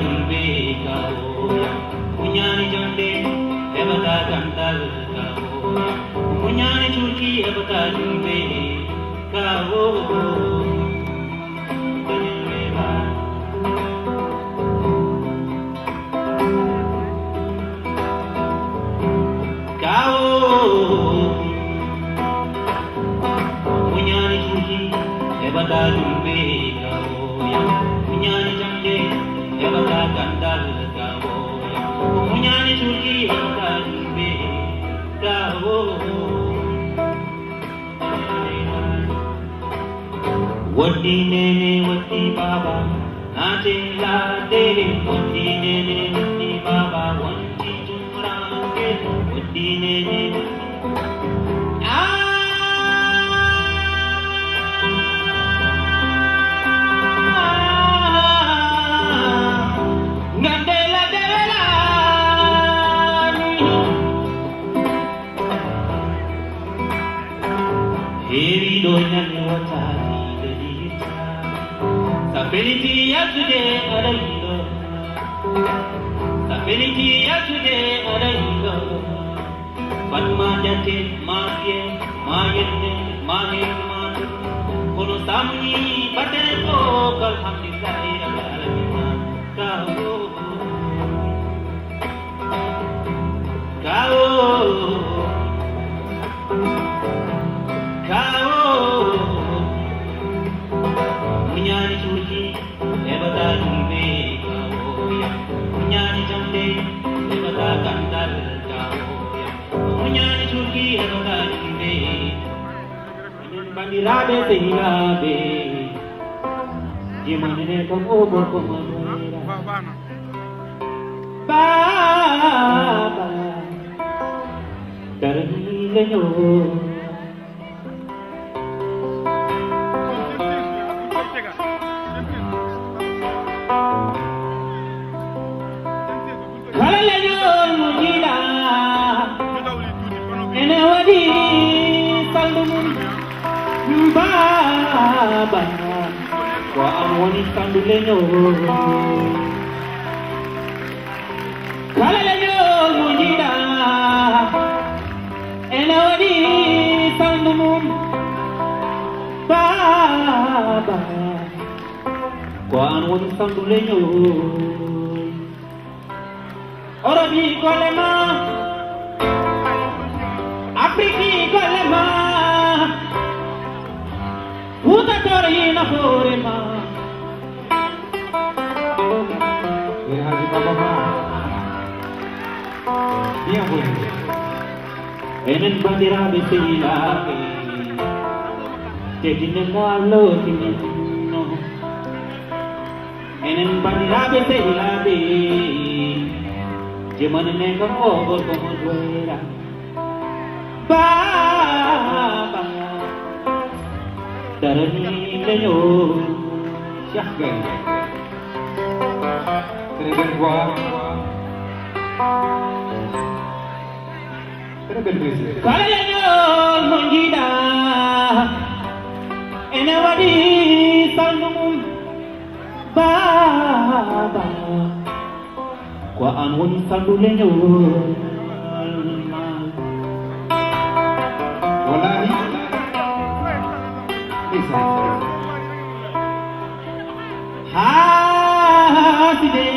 jumbe kaoya munyani jande ebata kantal kaoya munyani churki ebata jumbe kaoya Ebata jumbe kaoya munyani jande ebata kandal kaoya munyani churki ebata jumbe kaoya wadi nene wadi baba nache la dele wadi nene wadi baba wanchi chumrange wadi nene Sapeliti yasude araylo Padma jate maye mayenne mahe matu kono samni bate ko alhamdulillah alamin kao munyani churki ebata jumbe kaoya munyani jande ebata kandal kaoya munyani churki ebata jumbe bandirabe sehilabe jemanene komo komo baba darnilenyo Baba, wa amoni kandulenyo, kalalenyo mujida, enawadi sandumum. Baba, wa amoni kandulenyo, orabi kolema, Afriki kolema. Uta torina forema Haji Baba ma Dia boleh Enen bandira besila Jadi nengalo tinino Enen bandira besila Jeman nengam obor komodwera Baba Darani leyo syahgan Tereben gua Tereben besi Kalayo menggida Enawadi sandumum Baba Kwa anwani sandu leyo Wallahi Haside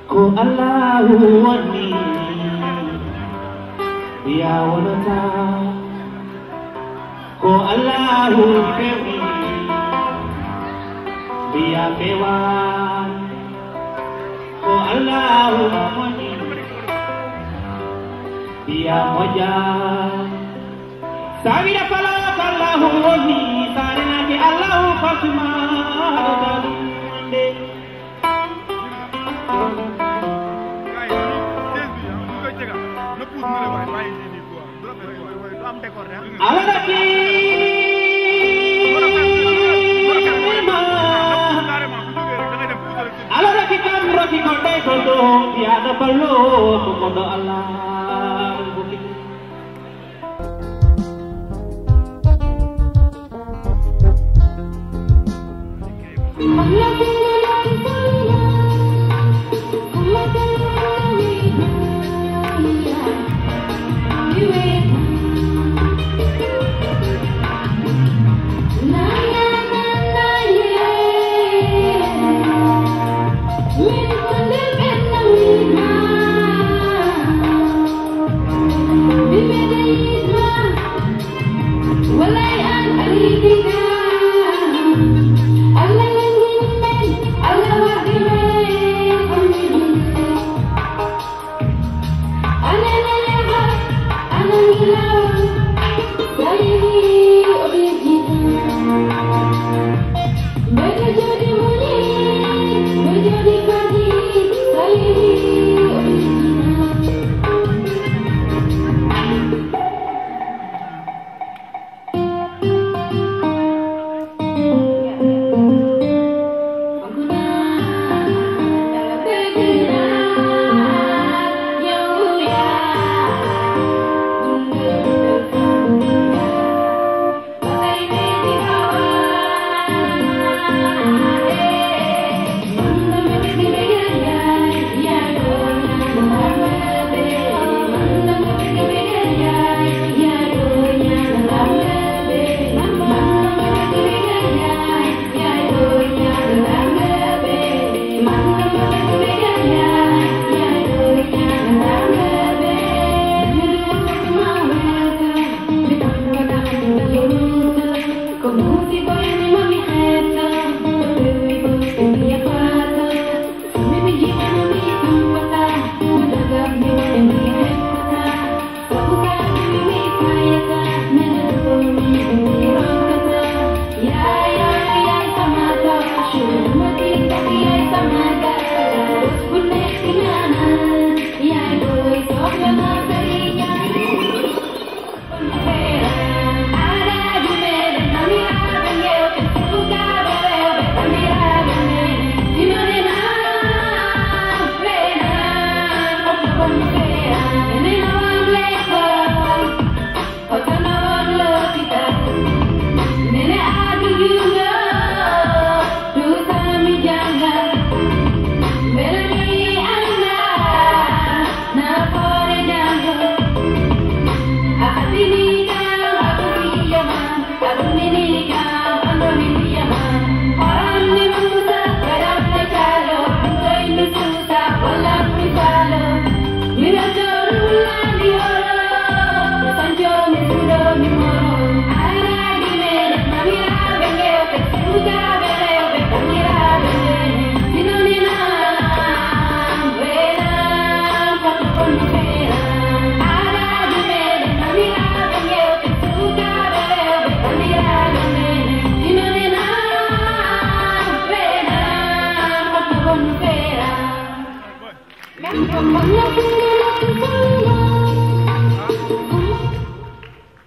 Ko Allahu wani Dia wanata Ko Allahu kewi Dia kewan Ko Allahu wani Dia moja Sabida pala Allahu wani Sarena ke Allahu fasuma Dalinde Alaki Alaki kamro ki konde kodo biada palo kodo Allah bukit.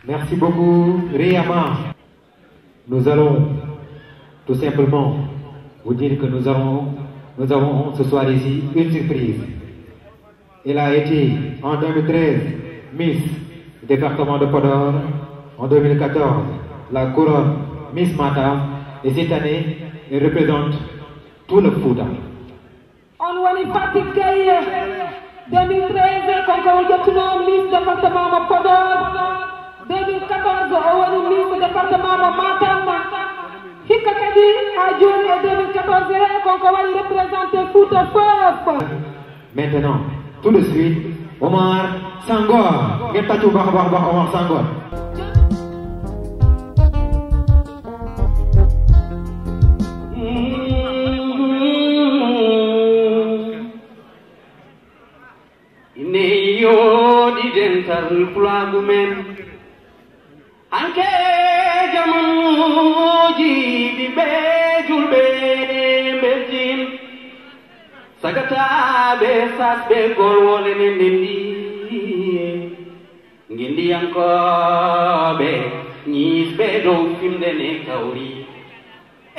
Merci beaucoup, Riyama. Nous allons tout simplement vous dire que nous avons ce soir ici une surprise. Elle a été en 2013 Miss département de Podor, en 2014 la couronne Miss Matam, et cette année elle représente tout le Fouta. On wani Fatick Gueye 2013 konko jottuno Miss département mo Podor, 2014 o woni Miss département mo Matam, hikka kadi ha joni e 2014 konko wari représenté Fouta fof. Maintenant, tout de suite, Omar Sangor. Ngeen tàccu baax a baax Omar Sangor. dental pulagu men anke jamuji di be julbe betin sagata be sas be gol wole nindi ngindi anko be nis be do fimde ne kawri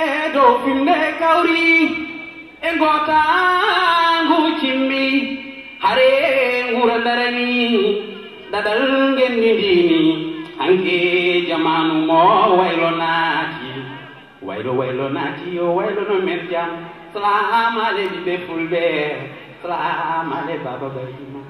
e do fimde kawri e gota ngu chimmi hare ngura darani dadal ngeen ni dini hanke jamanu mo waylo naati waylo naati yo waylo no men jam salam ale be fulbe salam ale baba barima